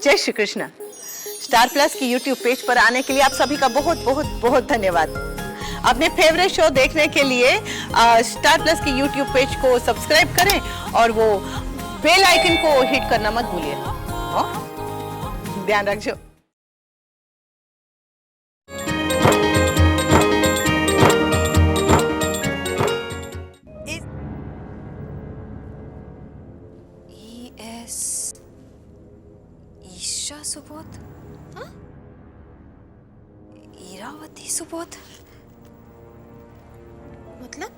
जय Shri Krishna. Star plus की YouTube page पर आने के लिए आप सभी का बहुत बहुत बहुत धन्यवाद। अपने फेवरेट शो देखने के लिए स्टार प्लस की यूट्यूब पेज को सब्सक्राइब करें और वो बेल आइकन को हिट करना मत भूलिए। ध्यान रखिए। ईशा सुबोध, हाँ? इरावती सुबोध मतलब?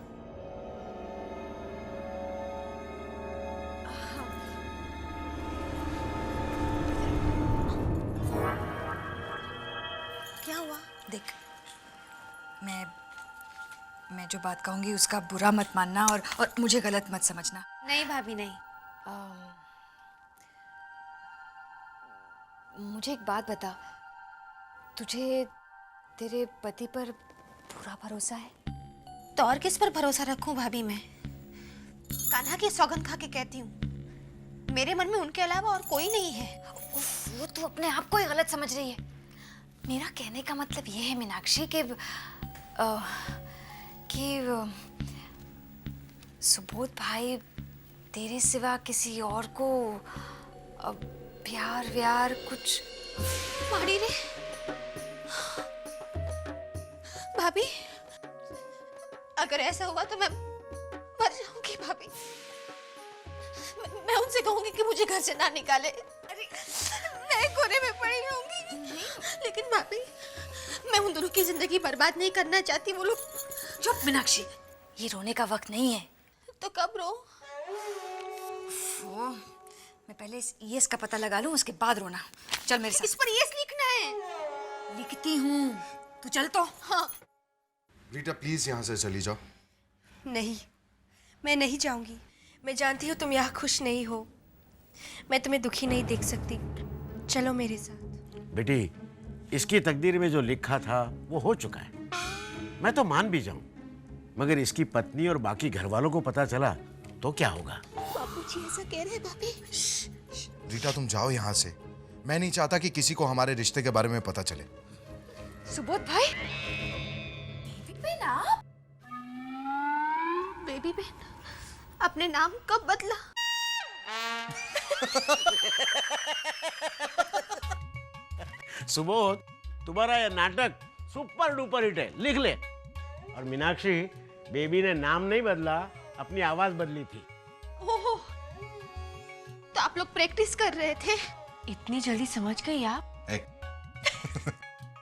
क्या हुआ? देख, मैं जो बात कहूंगी उसका बुरा मत मानना और मुझे गलत मत समझना। नहीं भाभी नहीं। मुझे एक बात बता, तुझे तेरे पति पर पूरा भरोसा है? तो और किस पर भरोसा रखूं भाभी मैं? कान्हा की सौगंध खा के कहती हूँ, मेरे मन में उनके अलावा और कोई नहीं है। उफ, वो तू अपने आप को ही गलत समझ रही है। मेरा कहने का मतलब ये है मीनाक्षी कि सुबोध भाई तेरे सिवा किसी और को प्यार व्यार कुछ मारी रे भाभी, अगर ऐसा हुआ तो मैं मर जाऊंगी भाभी। मैं उनसे कहूंगी कि मुझे घर से ना निकाले। अरे मैं कोने में पड़ी रहूंगी। लेकिन भाभी, मैं उन दोनों की जिंदगी बर्बाद नहीं करना चाहती। वो लोग। चुप मीनाक्षी, ये रोने का वक्त नहीं है। तो कब रो? मैं पहले इस ईएस का पता लगा लूं, उसके बाद रोना। चल मेरे साथ। इस पर यस लिखना है। लिखती हूँ, तू चल तो। हाँ। रीटा प्लीज यहाँ से चली जाओ। नहीं, मैं नहीं जाऊंगी। मैं जानती हूँ तुम यहाँ खुश नहीं हो। मैं तुम्हें दुखी नहीं देख सकती। चलो मेरे साथ। बेटी, इसकी तकदीर में जो लिखा था वो हो चुका है। मैं तो मान भी जाऊं, मगर इसकी पत्नी और बाकी घर वालों को पता चला तो क्या होगा? बापूजी ऐसा कह रहे हैं भाभी। रीटा तुम जाओ यहाँ से। मैं नहीं चाहता कि किसी को हमारे रिश्ते के बारे में पता चले। सुबोध भाई, बेबी बहन आप? बेबी बहन अपने नाम कब बदला? सुबोध, तुम्हारा यह नाटक सुपर डुपर हिट है, लिख ले। और मीनाक्षी, बेबी ने नाम नहीं बदला, अपनी आवाज बदली थी। ओहो, तो आप लोग प्रैक्टिस कर रहे थे? इतनी जल्दी समझ गई आप?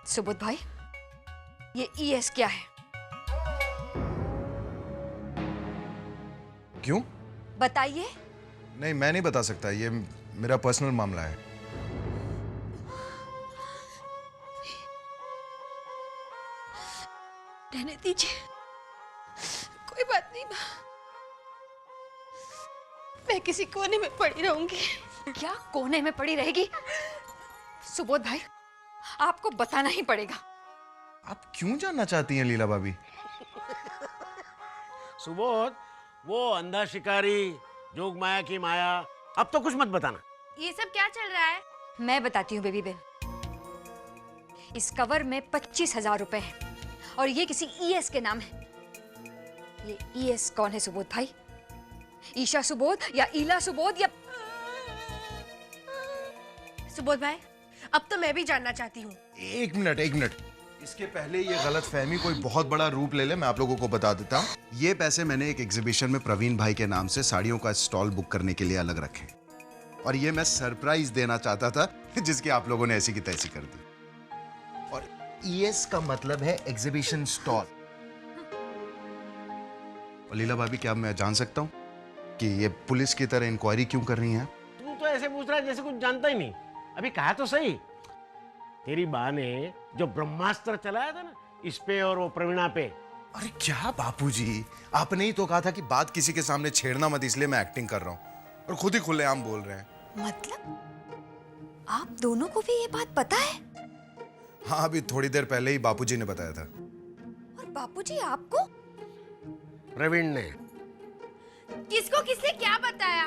सुबोध भाई, ये ईएस क्या है? क्यों? बताइए। नहीं, मैं नहीं बता सकता। ये मेरा पर्सनल मामला है। रहने दीजिए, कोई बात नहीं। मैं किसी कोने में पड़ी रहूंगी। क्या कोने में पड़ी रहेगी? सुबोध भाई, आपको बताना ही पड़ेगा। आप क्यों जानना चाहती हैं लीला भाभी? सुबोध, वो अंधा शिकारी, जोग माया की माया, अब तो कुछ मत बताना। ये सब क्या चल रहा है? मैं बताती हूँ बेबी बहन। इस कवर में 25,000 रुपए हैं और ये किसी ईएस के नाम है। ये ईएस कौन है सुबोध भाई? ईशा सुबोध या ईला सुबोध या... सुबोध भाई, अब तो मैं भी जानना चाहती हूँ। एक मिनट। इसके पहले ये गलतफहमी कोई बहुत बड़ा रूप ले ले, मैं आप लोगों को बता देता हूँ। ये पैसे मैंने एक एग्जीबिशन में प्रवीण भाई के नाम से साड़ियों का स्टॉल बुक करने के लिए अलग रखे, और ये मैं सरप्राइज देना चाहता था, जिसकी आप लोगों ने ऐसी की तैसी कर दी। और ईएस का मतलब है एग्जीबिशन स्टॉल। और लीला भाभी, क्या मैं जान सकता हूँ कि ये पुलिस की तरह इंक्वायरी क्यों कर रही हैं? तू तो ऐसे पूछ रहा है जैसे कुछ जानता ही नहीं। अभी कहा तो सही, तेरी माँ ने जो ब्रह्मास्त्र चलाया था ना, इस पे और वो प्रवीणा पे। अरे क्या बापूजी, आपने ही तो कहा था कि बात किसी के सामने छेड़ना मत, इसलिए मैं एक्टिंग कर रहा हूँ, और खुद ही खुलेआम बोल रहे हैं। मतलब आप दोनों को भी ये बात पता है? हाँ, अभी थोड़ी देर पहले ही बापूजी ने बताया था। और बापूजी आपको? प्रवीण ने। किसको किसने क्या बताया?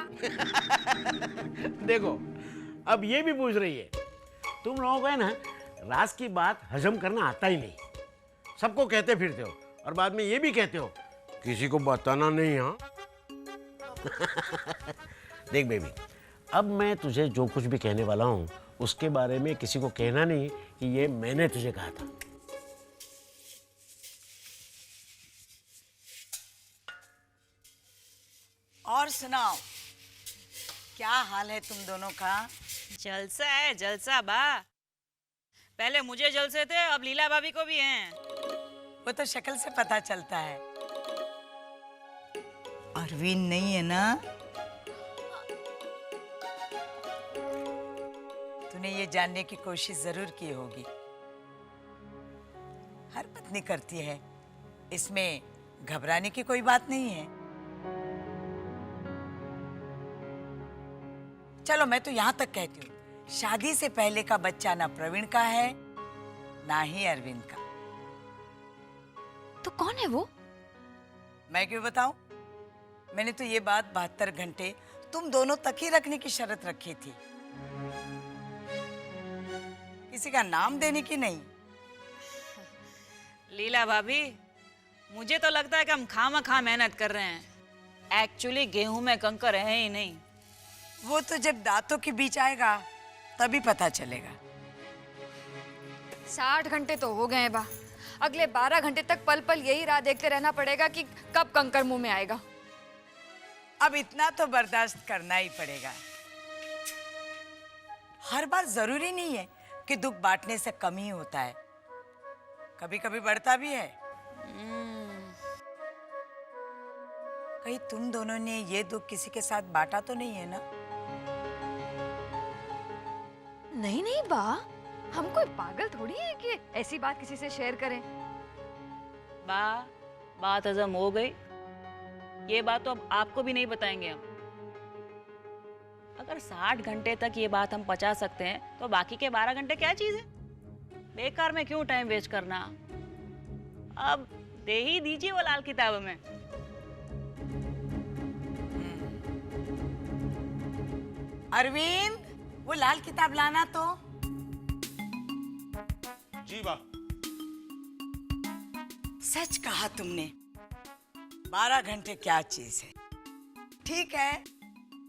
देखो, अब ये भी पूछ रही है। तुम लोगों को है ना राज की बात हजम करना आता ही नहीं। सबको कहते फिरते हो और बाद में ये भी कहते हो किसी को बताना नहीं। हाँ देख बेबी, अब मैं तुझे जो कुछ भी कहने वाला हूँ उसके बारे में किसी को कहना नहीं कि ये मैंने तुझे कहा था। और सुनाओ, क्या हाल है तुम दोनों का? जलसा है जलसा बा। पहले मुझे जलसे थे, अब लीला भाभी को भी हैं। वो तो शक्ल से पता चलता है। अरविंद नहीं है ना? तूने ये जानने की कोशिश जरूर की होगी। हर पत्नी करती है, इसमें घबराने की कोई बात नहीं है। चलो मैं तो यहां तक कहती हूँ, शादी से पहले का बच्चा ना प्रवीण का है ना ही अरविंद का। तो कौन है वो? मैं क्यों बताऊं? मैंने तो ये बात 72 घंटे तुम दोनों तक ही रखने की शर्त रखी थी, किसी का नाम देने की नहीं। लीला भाभी, मुझे तो लगता है कि हम खामखा मेहनत कर रहे हैं। एक्चुअली गेहूं में कंकर है ही नहीं। वो तो जब दांतों के बीच आएगा तभी पता चलेगा। 60 घंटे तो हो गए हैं बा। अगले 12 घंटे तक पल पल यही राह देखते रहना पड़ेगा कि कब कंकर मुंह में आएगा। अब इतना तो बर्दाश्त करना ही पड़ेगा। हर बार जरूरी नहीं है कि दुख बांटने से कम ही होता है, कभी कभी बढ़ता भी है। कहीं तुम दोनों ने ये दुख किसी के साथ बांटा तो नहीं है ना? नहीं नहीं बा, हम कोई पागल थोड़ी है कि ऐसी बात किसी से शेयर करें। बात हजम हो गई। ये बात तो अब आपको भी नहीं बताएंगे हम। अगर 60 घंटे तक ये बात हम पचा सकते हैं तो बाकी के 12 घंटे क्या चीज है? बेकार में क्यों टाइम वेस्ट करना। अब दे ही दीजिए वो लाल किताब में। अरविंद, वो लाल किताब लाना तो। जी बा। सच कहा तुमने, 12 घंटे क्या चीज है। ठीक है,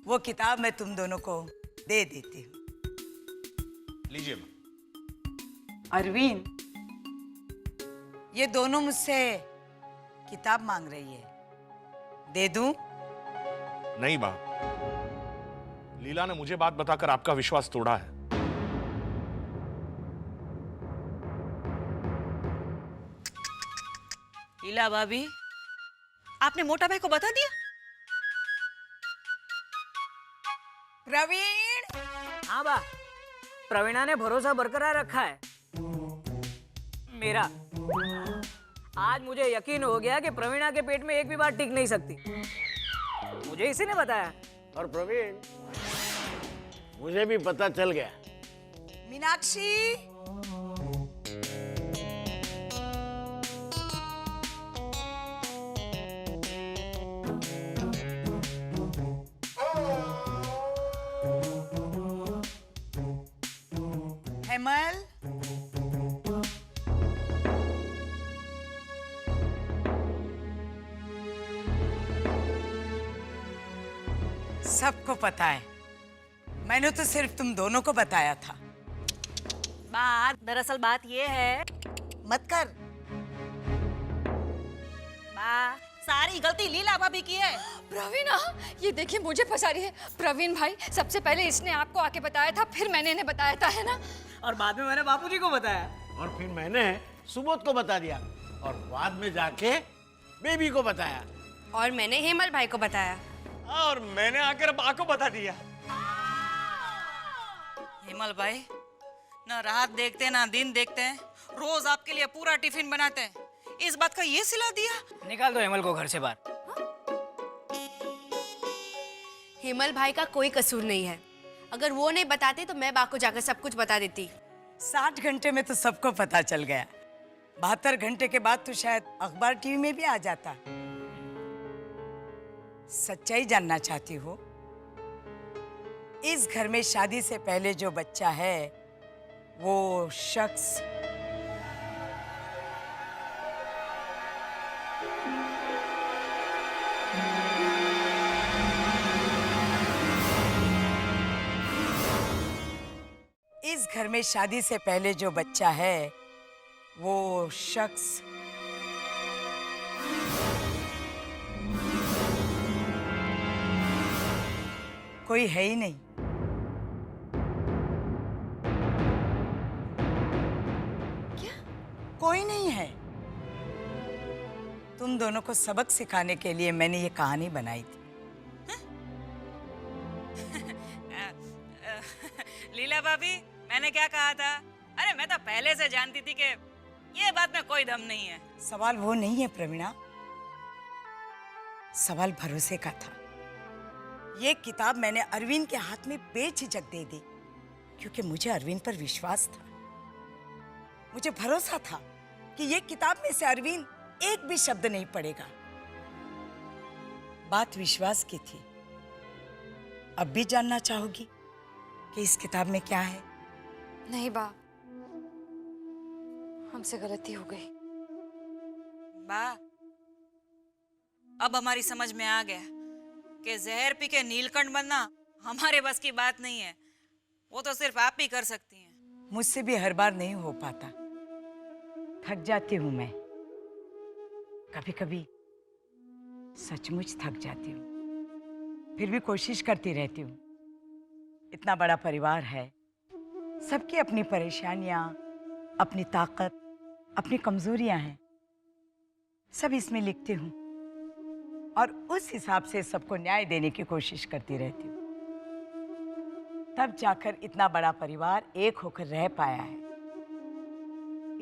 वो किताब मैं तुम दोनों को दे देती हूँ। लीजिए बा। अरविंद, ये दोनों मुझसे किताब मांग रही है, दे दूं? नहीं बा, लीला ने मुझे बात बताकर आपका विश्वास तोड़ा है। लीला भाभी, आपने मोटा भाई को बता दिया? प्रवीण! हाँ बा, प्रवीणा ने भरोसा बरकरार रखा है मेरा। आज मुझे यकीन हो गया कि प्रवीणा के पेट में एक भी बात टिक नहीं सकती। मुझे इसी ने बताया। और प्रवीण, मुझे भी पता चल गया। मीनाक्षी! हेमल! सबको पता है, मैंने तो सिर्फ तुम दोनों को बताया था। दरअसल बात ये है, मत कर। सारी गलती लीला भाभी की है। प्रवीणा, ये देखिए मुझे फंसा रही है। प्रवीण भाई, सबसे पहले इसने आपको आके बताया था, फिर मैंने इन्हें बताया था, है ना? और बाद में मैंने बापूजी को बताया। और फिर मैंने सुबोध को बता दिया और बाद में जाके बेबी को बताया। और मैंने हेमल भाई को बताया। और मैंने आकर बा को बता दिया। हेमल भाई, ना रात देखते ना दिन देखते हैं, रोज आपके लिए पूरा टिफिन बनाते हैं। इस बात का ये सिला दिया? निकाल दो हेमल को घर से बाहर। हेमल भाई का कोई कसूर नहीं है। अगर वो नहीं बताते तो मैं बा को जाकर सब कुछ बता देती। 60 घंटे में तो सबको पता चल गया। 72 घंटे के बाद तो शायद अखबार टीवी में भी आ जाता। सच्चाई जानना चाहती हो? इस घर में शादी से पहले जो बच्चा है वो शख्स इस घर में शादी से पहले जो बच्चा है वो शख्स कोई है ही नहीं। क्या? कोई नहीं है। तुम दोनों को सबक सिखाने के लिए मैंने ये कहानी बनाई थी। लीला भाभी, मैंने क्या कहा था? अरे मैं तो पहले से जानती थी कि ये बात में कोई दम नहीं है। सवाल वो नहीं है प्रवीणा, सवाल भरोसे का था। ये किताब मैंने अरविंद के हाथ में बेझिझक दे दी क्योंकि मुझे अरविंद पर विश्वास था। मुझे भरोसा था कि ये किताब में से अरविंद एक भी शब्द नहीं पढ़ेगा। बात विश्वास की थी। अब भी जानना चाहोगी कि इस किताब में क्या है? नहीं बा, हमसे गलती हो गई। बा, अब हमारी समझ में आ गया कि जहर पी के नीलकंठ बनना हमारे बस की बात नहीं है। वो तो सिर्फ आप ही कर सकती हैं। मुझसे भी हर बार नहीं हो पाता। थक जाती हूं मैं, कभी कभी सचमुच थक जाती हूँ। फिर भी कोशिश करती रहती हूँ। इतना बड़ा परिवार है, सबकी अपनी परेशानियां, अपनी ताकत, अपनी कमजोरियां हैं। सब इसमें लिखती हूँ और उस हिसाब से सबको न्याय देने की कोशिश करती रहती हूँ। तब जाकर इतना बड़ा परिवार एक होकर रह पाया है।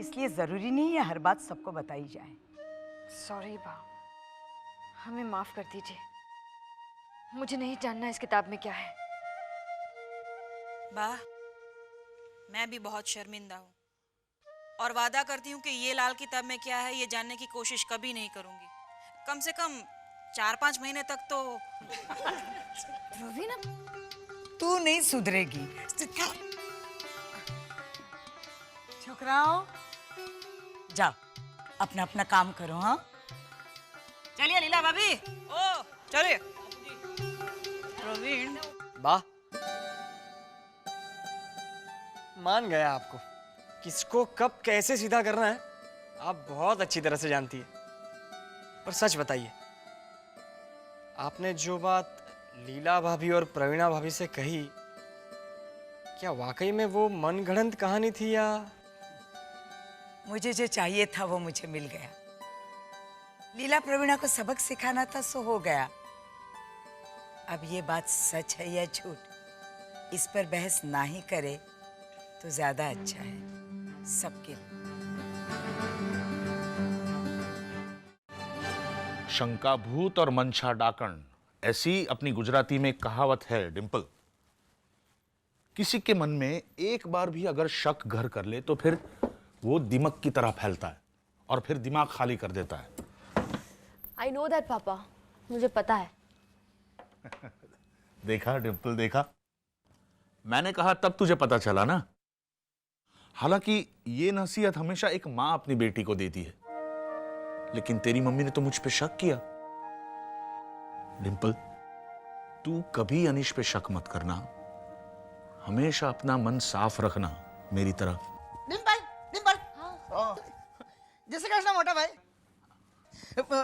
इसलिए जरूरी नहीं है हर बात सबको बताई जाए। सॉरी बा, हमें माफ कर दीजिए। मुझे नहीं जानना इस किताब में क्या है। बा, मैं भी बहुत शर्मिंदा हूँ और वादा करती हूँ कि ये लाल किताब में क्या है ये जानने की कोशिश कभी नहीं करूँगी। कम से कम 4-5 महीने तक तो। रवीना, तू नहीं सुधरेगी। छोकराओ, जाओ अपना अपना काम करो। हाँ, चलिए लीला भाभी। ओ चलिए। प्रवीण, वाह, मान गया आपको। किसको कब कैसे सीधा करना है आप बहुत अच्छी तरह से जानती है। पर सच बताइए, आपने जो बात लीला भाभी और प्रवीणा भाभी से कही, क्या वाकई में वो मनगढ़ंत कहानी थी या? मुझे जो चाहिए था वो मुझे मिल गया। लीला प्रवीणा को सबक सिखाना था सो हो गया। अब ये बात सच है या झूठ, इस पर बहस ना ही करे तो ज्यादा अच्छा है सबके लिए। शंकाभूत और मंशा डाकण, ऐसी अपनी गुजराती में कहावत है डिंपल। किसी के मन में एक बार भी अगर शक घर कर ले तो फिर वो दिमक की तरह फैलता है और फिर दिमाग खाली कर देता है। आई नो दैट पापा, मुझे पता है। देखा डिंपल, देखा, मैंने कहा तब तुझे पता चला ना। हालांकि ये नसीहत हमेशा एक मां अपनी बेटी को देती है, लेकिन तेरी मम्मी ने तो मुझ पे शक किया। डिंपल, तू कभी अनीश पे शक मत करना। हमेशा अपना मन साफ रखना मेरी तरह। डिंपल, डिंपल, जैसे कृष्णा मोटा भाई।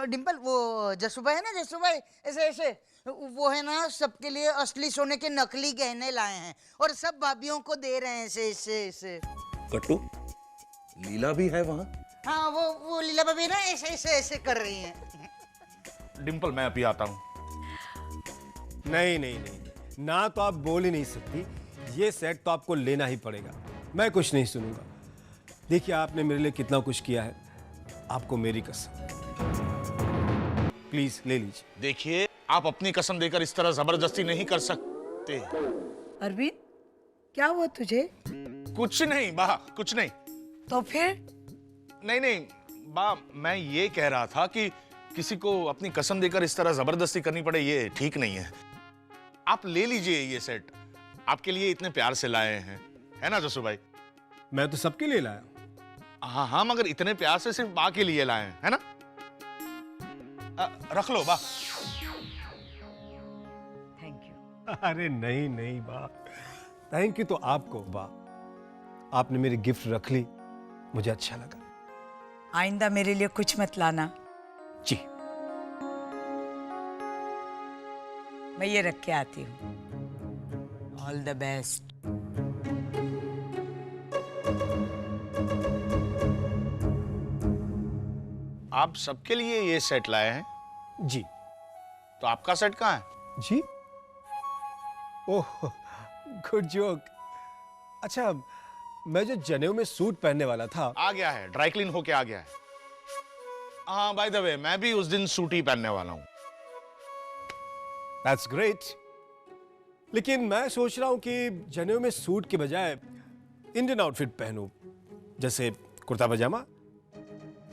डिंपल, वो जसूभाई है ना, जसूभाई, ऐसे ऐसे वो है ना, सबके लिए असली सोने के नकली गहने लाए हैं और सब भाभियों को दे रहे हैं ऐसे ऐसे ऐसे। कट्टू, लीला भी है वहां? हाँ, वो लीला भाभी ना ऐसे ऐसे ऐसे कर रही हैं। डिंपल, मैं अभी आता हूं। नहीं नहीं नहीं, ना तो आप बोल ही नहीं सकती। ये सेट तो आपको लेना ही पड़ेगा। मैं कुछ नहीं सुनूंगा। देखिए, आपने मेरे लिए कितना कुछ किया है, आपको मेरी कसम। प्लीज ले लीजिए। देखिए, आप अपनी कसम देकर इस तरह जबरदस्ती नहीं कर सकते। अरविंद, क्या हुआ तुझे? कुछ नहीं बा, कुछ नहीं। तो फिर? नहीं नहीं बा, मैं ये कह रहा था कि किसी को अपनी कसम देकर इस तरह जबरदस्ती करनी पड़े, ये ठीक नहीं है। आप ले लीजिए ये सेट। आपके लिए इतने प्यार से लाए हैं, है ना जसू भाई? मैं तो सबके लिए लाया हूं। हाँ हाँ, मगर इतने प्यार से सिर्फ बा के लिए लाए हैं, है ना? रख लो बा। Thank you. अरे नहीं नहीं बा, थैंक यू तो आपको बा, आपने मेरी गिफ्ट रख ली, मुझे अच्छा लगा। आइंदा मेरे लिए कुछ मत लाना। जी। मैं ये रख के आती हूँ। All the best. आप सबके लिए ये सेट लाए हैं? जी। तो आपका सेट कहाँ है? जी? ओह, गुड जोक। अच्छा, मैं जो जनेऊ में सूट पहनने वाला था, आ गया है, ड्राई क्लीन होके आ गया है। हाँ, बाय द वे, मैं भी उस दिन सूट ही पहनने वाला हूँ। That's great. लेकिन मैं सोच रहा हूं कि जनेऊ में सूट के बजाय इंडियन आउटफिट पहनूं, जैसे kurta pajama.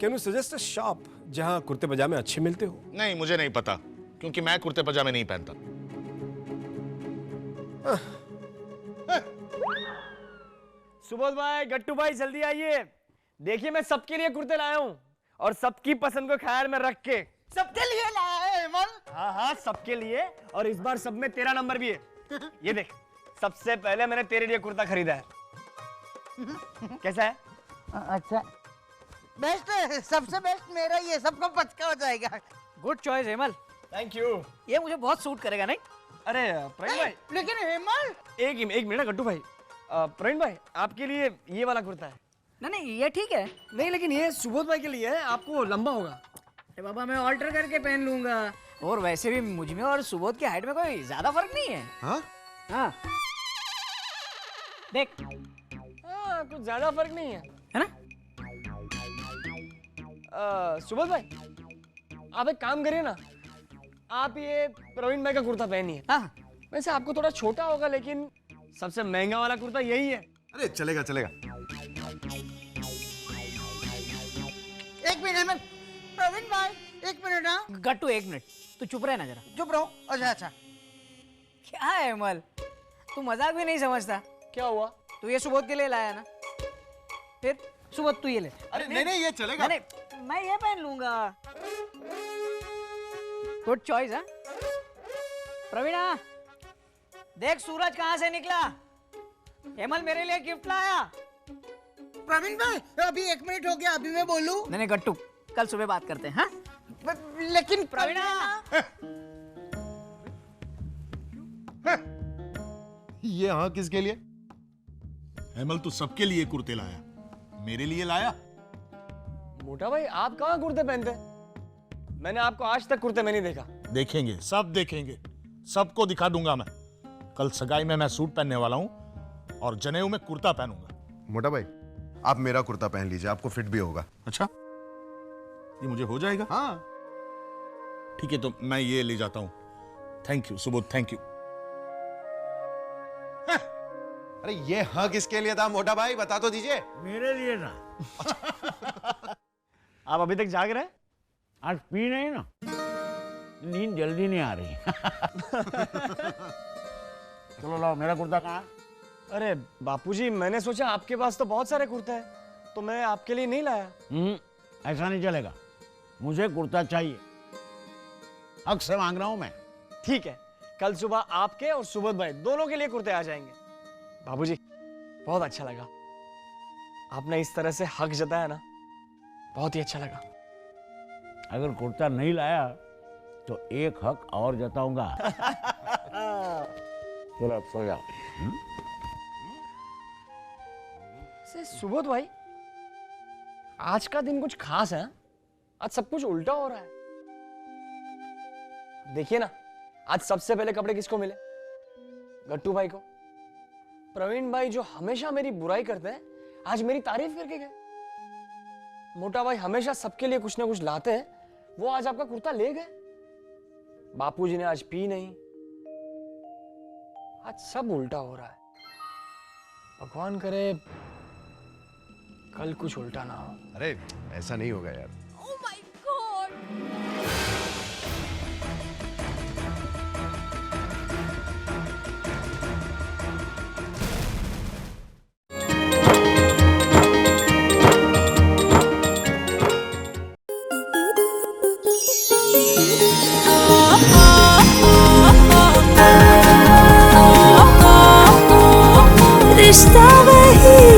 Can you suggest a shop जहां कुर्ते पजामे अच्छे मिलते हो? नहीं, मुझे नहीं पता, क्योंकि मैं कुर्ते पजामे नहीं पहनता। सुबोध भाई, गट्टू भाई, जल्दी आइए। देखिए मैं सबके लिए कुर्ते लाया हूँ, और सबकी पसंद को ख्याल में रख के। सबके लिए लाया है हेमल? हाँ हाँ, सबके लिए, और इस बार सब में तेरा नंबर भी है। ये देख, सबसे पहले मैंने तेरे लिए कुर्ता खरीदा है। कैसा है? अच्छा, बेस्ट है, सबसे बेस्ट मेरा ही है, सबको पचका हो जाएगा। Good choice Hemal. Thank you. ये मुझे बहुत सूट करेगा, नहीं? अरे प्रवीण भाई, लेकिन हेमल, एक मिनट गट्टू भाई। प्रवीण भाई, आपके लिए ये वाला कुर्ता है। नहीं, ये ठीक है। नहीं, लेकिन ये सुबोध भाई के लिए है, आपको लंबा होगा। अरे बाबा, मैं ऑल्टर करके पहन लूंगा। और वैसे भी मुझ में और सुबोध की हाइट में कोई ज्यादा फर्क नहीं है। हाँ? हाँ, देख। हाँ, कुछ ज्यादा फर्क नहीं है ना? सुबोध भाई, आप एक काम करिए ना, आप ये प्रवीण भाई का कुर्ता पहनिए। हाँ, वैसे आपको थोड़ा छोटा होगा, लेकिन सबसे महंगा वाला कुर्ता यही है। अरे चलेगा चलेगा। एक मिनट हेमल, प्रवीण भाई, एक मिनट। ना गट्टू, एक मिनट, तू चुप रहे ना जरा। चुप रहो। अच्छा अच्छा, क्या है हेमल, तू मजाक भी नहीं समझता। क्या हुआ? तू ये सुबोध के लिए लाया ना, फिर सुबोध तू ये ले। अरे नहीं नहीं, ये चलेगा। नहीं, मैं ये पहन लूंगा। Good choice. है प्रवीणा, देख सूरज कहाँ से निकला। हेमल मेरे लिए गिफ्ट लाया। प्रवीण भाई, अभी 1 मिनट हो गया, अभी मैं बोलूं? नहीं गट्टू, कल सुबह बात करते हैं। हाँ? लेकिन प्रवीणा, ये हाँ किसके लिए? हेमल, तू सबके लिए कुर्ते लाया, मेरे लिए लाया? मोटा भाई, आप कहाँ कुर्ते पहनते? मैंने आपको आज तक कुर्ते में नहीं देखा। देखेंगे, सब देखेंगे, सबको दिखा दूंगा मैं। कल सगाई में मैं सूट पहनने वाला हूँ, और जनेऊ में कुर्ता पहनूंगा। मोटा भाई, आप मेरा कुर्ता पहन लीजिए, आपको फिट भी होगा। अच्छा, ये मुझे हो जाएगा? हाँ ठीक है, तो मैं ये ले जाता हूँ। Thank you Subodh, thank you. अरे ये हाँ किसके लिए था मोटा भाई, बता तो दीजिए। मेरे लिए ना। आप अभी तक जाग रहे हैं? आज पी नहीं ना, नींद जल्दी नहीं आ रही। चलो लाओ, मेरा कुर्ता कहाँ? अरे बापूजी, मैंने सोचा आपके पास तो बहुत सारे कुर्ते हैं, तो मैं आपके लिए नहीं लाया। ऐसा नहीं चलेगा, मुझे कुर्ता चाहिए, हक से मांग रहा हूं मैं। ठीक है, कल सुबह आपके और सुबोध भाई दोनों के लिए कुर्ते आ जाएंगे। बाबूजी, बहुत अच्छा लगा, आपने इस तरह से हक जताया ना, बहुत ही अच्छा लगा। अगर कुर्ता नहीं लाया तो एक हक और जताऊंगा। चलो अब सो जाओ। सुबोध भाई, आज का दिन कुछ खास है? आज सब कुछ उल्टा हो रहा है। देखिए ना, आज सबसे पहले कपड़े किसको मिले? गट्टू भाई को। प्रवीण भाई जो हमेशा मेरी बुराई करते हैं, आज मेरी तारीफ करके गए। मोटा भाई हमेशा सबके लिए कुछ ना कुछ लाते हैं, वो आज आपका कुर्ता ले गए। बापूजी ने आज पी नहीं। आज सब उल्टा हो रहा है। भगवान करे कल कुछ उल्टा ना हो। अरे ऐसा नहीं होगा यार। Oh my God! सा वही